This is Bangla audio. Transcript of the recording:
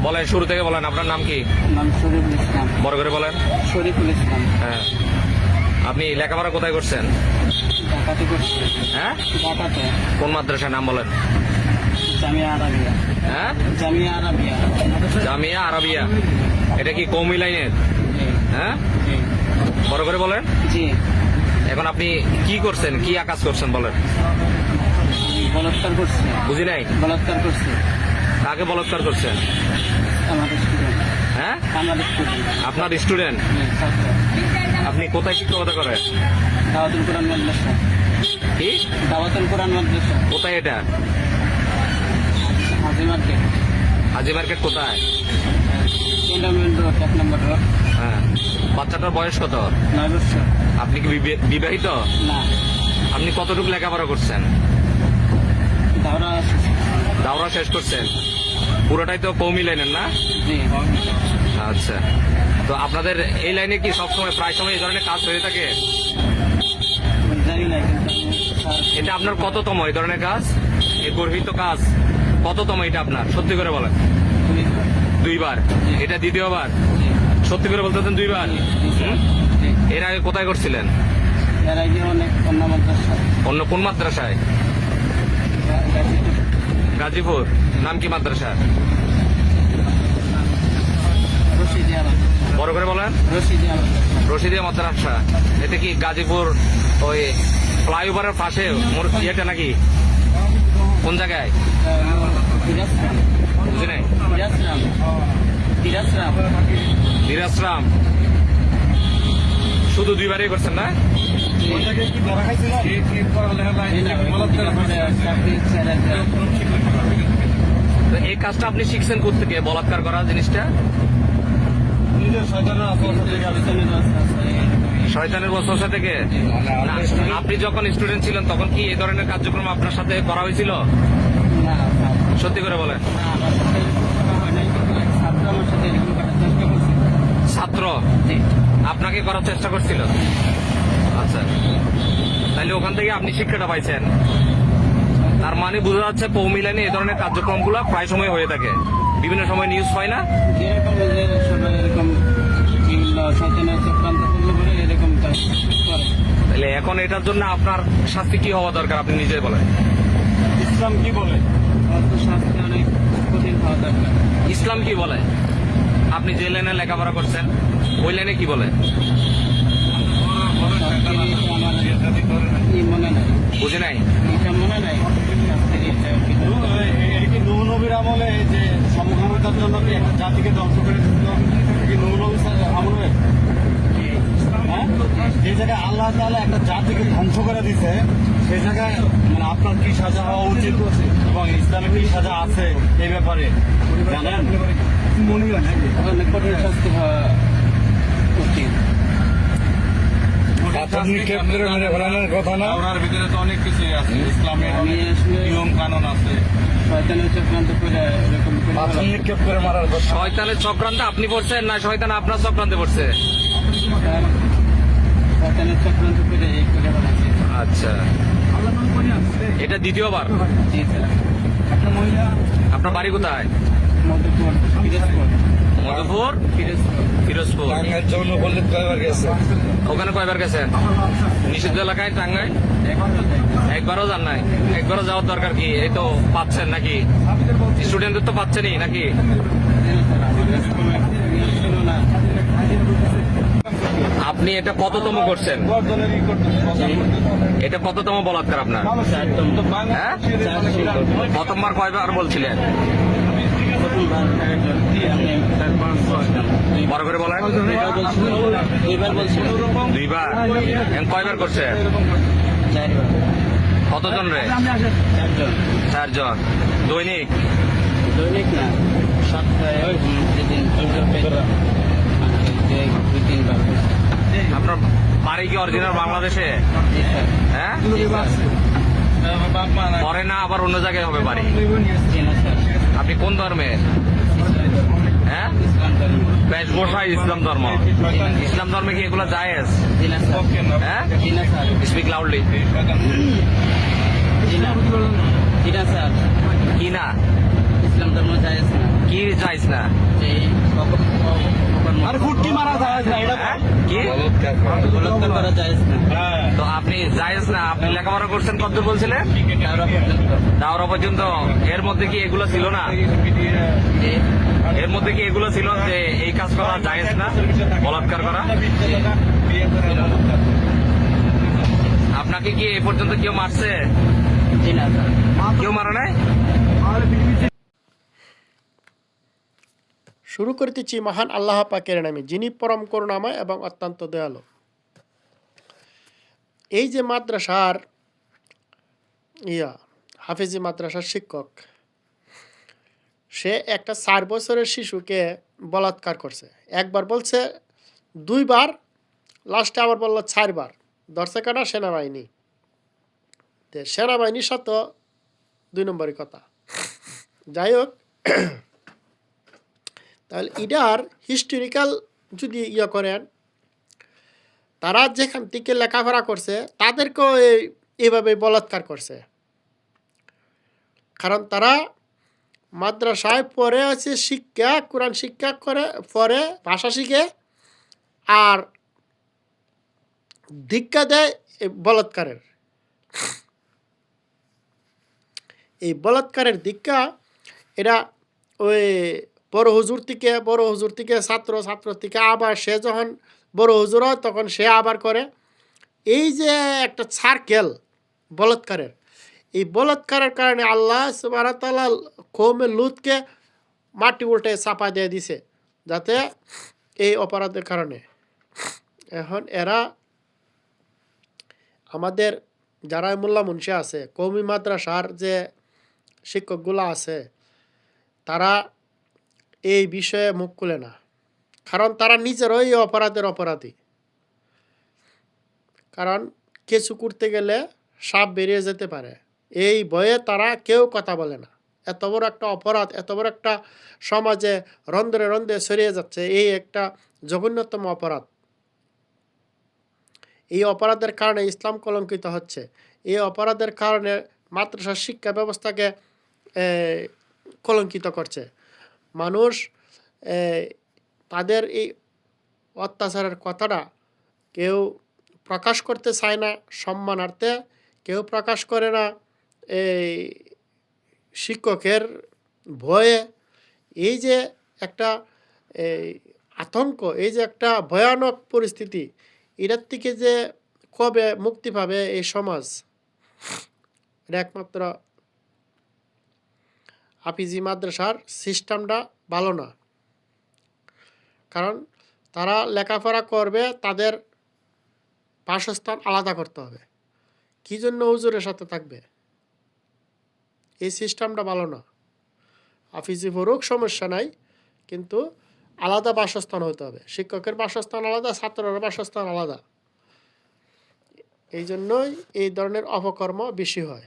বলেন, শুরু থেকে বলেন, আপনার নাম কি? নাম শরীফুল ইসলাম। বড় করে বলেন। শরীফুল ইসলাম। হ্যাঁ, আপনি লেখাপড়া কোথায় করছেন? ঢাকাতে করছি। হ্যাঁ, ঢাকাতে। কোন মাদ্রাসার নাম বলেন? জামিয়া আরাবিয়া। হ্যাঁ, জামিয়া আরাবিয়া। জামিয়া আরাবিয়া। এটা কি কওমি লাইনের? জি, হ্যাঁ, জি। বড় করে বলেন। জি। এখন আপনি কি করছেন, কি আকাজ করছেন বলেন? বলাৎকার করছি। বুঝি নাই। বলাৎকার করছি। কাকে বলাৎকার করছেন? আমাদের স্টুডেন্ট। হ্যাঁ, আমাদের স্টুডেন্ট। আপনার স্টুডেন্ট। ছাত্র। আপনি কোথায় শিক্ষকতা করেন? দাওয়াতুল কোরআন মাদ্রাসা। কি? দাওয়াতুল কোরআন মাদ্রাসা। কোথায় এটা? হাজি মার্কেট। হাজি মার্কেট কোথায়? ক্যান্টনমেন্ট রোড, 1 নম্বর রোড। হ্যাঁ, বাচ্চাটার বয়স কত? 9 বছর। আপনি কি বিবাহিত? না, আপনি কতটুকু লেখাপড়া করছেন? দাওরা। দাওরা শেষ করছেন? পুরোটাই তো কওমি লাইনের না? জি। আচ্ছা, তো আপনাদের এই লাইনে কি সবসময় প্রায় সময় এই ধরনের কাজ হয়ে থাকে? জানি না কিন্তু স্যার। এটা আপনার কততম এই ধরনের কাজ, এই গর্হিত কাজ কততম এটা আপনার? সত্যি করে বলেন। দুইবার? এটা দ্বিতীয়বার? জি। সত্যি করে বলতে দেন, দুইবার? জি, স্যার। জি। এর আগে কোথায় করছিলেন? এর আগে অনেক অন্য মাদ্রাসা। অন্য কোন মাদ্রাসায়? গাজীপুর। নাম কি মাদ্রাসা? রশিদিয়া মাদ্রাসা। বড় করে বলেন। রশিদিয়া মাদ্রাসা। রশিদিয়া মাদ্রাসা। এটা কি গাজীপুর ওই ফ্লাইওভারের পাশে ইয়েটা নাকি? কোন জায়গায়? দিরাসরাম। বুঝি নাই। দিরাসরাম। দিরাসরাম। দিরাসরাম। শুধু দুইবারই করছেন না? তো এই কাজটা আপনি শিখছেন কোত্থেকে, বলাৎকার করা জিনিসটা? শয়তানের ওয়াসওয়াসা থেকে? না, আপনি যখন স্টুডেন্ট ছিলেন তখন কি এই ধরনের কার্যক্রম আপনার সাথে করা হয়েছিল? না, সত্যি করে বলেন। আমার সাথে হয় নাই, কিন্তু এক ছাত্র আমার সাথে এরকম করার চেষ্টা করছে। ছাত্র জি। আপনাকে করার চেষ্টা করছিল? আচ্ছা, তাহলে ওখান থেকে আপনি শিক্ষাটা পাইছেন। তার মানে বোঝা যাচ্ছে কওমি লাইনে এই ধরনের কার্যক্রমগুলো প্রায় সময় হয়ে থাকে, বিভিন্ন সময় নিউজ পায় না? যেরকম যে সবাই এরকম বিভিন্ন শয়তানের চক্রান্ত করলে পরে এরকম কাজ করে। তাহলে এখন এটার জন্য আপনার শাস্তি কি হওয়া দরকার আপনি নিজে বলেন? ইসলাম কি বলে? তো শাস্তি অনেক কঠিন হওয়া দরকার। ইসলাম কি বলে? আপনি যে লাইনে লেখাপড়া করছেন ওই লাইনে কি বলে? মনে নাই। বুঝি নাই। এটা মনে নাই। নবীর আমলে যে সমকামিতার জন্য কি একটা জাতিকে ধ্বংস করে দিল, কি নবী আমলে? হ্যাঁ, যে জায়গায় আল্লাহ তাআলা একটা জাতিকে ধ্বংস করে দিছে, সেই জায়গায় মানে আপনার কি সাজা হওয়া উচিত এবং ইসলামে কি সাজা আছে এই ব্যাপারে জানেন? মনে হয় অনেক কঠিন শাস্তি হওয়া উচিত। কথা না, ওনার ভিতরে তো অনেক কিছু আছে, ইসলামের আমি আসলে নিয়ম কানুন আছে। শয়তানের চক্রান্ত করে এরকম করে পাথর নিক্ষেপ করে মারার কথা। শয়তানের চক্রান্ত আপনি পড়ছেন না শয়তান আপনার চক্রান্তে পড়ছে? শয়তানের চক্রান্ত করে এই করে বানাচ্ছে। আচ্ছা, এটা দ্বিতীয়বার? জি স্যার। আপনার বাড়ি কোথায়? মধুপুর, পিরোজপুর। মধুপুর, পিরোজপুর। ফিরোজপুর। টাঙ্গাইল যৌনপল্লী কয়বার গেছে? ওখানে কয়বার গেছেন? নিষিদ্ধ এলাকায় টাঙ্গাই একবারও যান নাই? একবারও যাওয়ার দরকার কি? এই তো পাচ্ছেন নাকি? স্টুডেন্টদের তো পাচ্ছেনই নাকি? আপনি এটা কততম করছেন? এটা কততম বলাৎকার আপনার? হ্যাঁ, প্রথমবার কয়বার বলছিলেন? বড় করে বলেন। দুইবার বলছিল। দুইবার? এখন কয়বার করছে? 4 বার। কতজন রে? 4 জন। 4 জন। দৈনিক? দৈনিক না, সপ্তাহে যেদিন সুযোগ পেতাম, দুই তিনবার। আপনার বাড়ি কি অরিজিনাল বাংলাদেশে? জি স্যার। হ্যাঁ, জি স্যার। পরে না আবার অন্য জায়গায় হবে বাড়ি? জি না স্যার। আপনি কোন ধর্মের? হ্যাঁ, ইসলাম ধর্ম। বেশভূষায় ইসলাম ধর্ম। ইসলাম ধর্মে কি এগুলো জায়েজ? জি না স্যার। হ্যাঁ, জি না স্যার। Speak loudly. জি না। জি না স্যার। কি না? ইসলাম ধর্ম জায়েজ না। কি জায়েজ না? এই আরে ফুটকি মারা যায় না এটা হ্যাঁ? কি? বলৎকার করা যায় না। হ্যাঁ তো আপনি জায়েজ না, আপনি লেখাপড়া করছেন কতদূর বলছিলেন? তারা পর্যন্ত দাওরা পর্যন্ত। এর মধ্যে কি এগুলো ছিল না? যে এর মধ্যে কি এগুলো ছিল যে এই কাজ করা জায়েজ না, বলাৎকার করা? আপনাকে কি এ পর্যন্ত কেউ মারছে? জি না স্যার। কেউ মারা নাই? শুরু করিতেছি মহান আল্লাহ পাকের নামে, যিনি পরম করুণাময় এবং অত্যন্ত দয়ালু। এই যে মাদ্রাসার হাফিজি মাদ্রাসার শিক্ষক, সে একটা 4 বছরের শিশুকে বলাৎকার করছে। একবার বলছে 2 বার, লাস্টে আবার বলল 4 বার। ধরছে কাটা সেনাবাহিনী। সেনাবাহিনীর সাথে 2 নম্বরই কথা। যাই হোক, তাহলে ইডার হিস্টোরিক্যাল যদি করেন, তারা যেখান থেকে লেখাপড়া করছে তাদেরকেও এইভাবে বলাৎকার করছে। কারণ তারা মাদ্রাসায় পড়ে আছে শিক্ষা, কোরআন শিক্ষা করে, পরে ভাষা শিখে, আর দীক্ষা দেয় এই বলাৎকারের। এই বলাৎকারের দীক্ষা এরা ওই বড় হুজুর থেকে ছাত্র থেকে আবার সে যখন বড় হুজুর হয় তখন সে আবার করে। এই যে একটা সার্কেল বলাৎকারের, এই বলাৎকারের কারণে আল্লাহ সুবহানাহু ওয়া তাআলা কওমে লূতকে মাটি উল্টে চাপা দিয়ে দিছে, যাতে এই অপরাধের কারণে। এখন এরা আমাদের যারা মোল্লা মুন্সি আছে, কওমি মাদ্রাসার যে শিক্ষকগুলো আছে, তারা এই বিষয়ে মুখ খুলে না। কারণ তারা নিজেরও এই অপরাধের অপরাধী। কারণ কিছু করতে গেলে সাপ বেরিয়ে যেতে পারে, এই ভয়ে তারা কেউ কথা বলে না। এত বড় একটা অপরাধ, এত বড় একটা সমাজে রন্ধ্রে রন্ধ্রে ছড়িয়ে যাচ্ছে, এই একটা জঘন্যতম অপরাধ। এই অপরাধের কারণে ইসলাম কলঙ্কিত হচ্ছে। এই অপরাধের কারণে মাদ্রাসার শিক্ষা ব্যবস্থাকে কলঙ্কিত করছে। মানুষ তাদের এই অত্যাচারের কথাটা কেউ প্রকাশ করতে চায় না সম্মানার্থে, কেউ প্রকাশ করে না এই শিক্ষকের ভয়ে। এই যে একটা আতঙ্ক, এই যে একটা ভয়ানক পরিস্থিতি, এটার থেকে যে কবে মুক্তি পাবে এই সমাজ, এটা একমাত্র হাফিজি মাদ্রাসার সিস্টেমটা ভালো না। কারণ তারা লেখাপড়া করবে, তাদের বাসস্থান আলাদা করতে হবে। কী জন্য হুজুরের সাথে থাকবে? এই সিস্টেমটা ভালো না। হাফিজি পড়ুক, সমস্যা নাই, কিন্তু আলাদা বাসস্থান হতে হবে। শিক্ষকের বাসস্থান আলাদা, ছাত্রের বাসস্থান আলাদা। এই জন্যই এই ধরনের অপকর্ম বেশি হয়।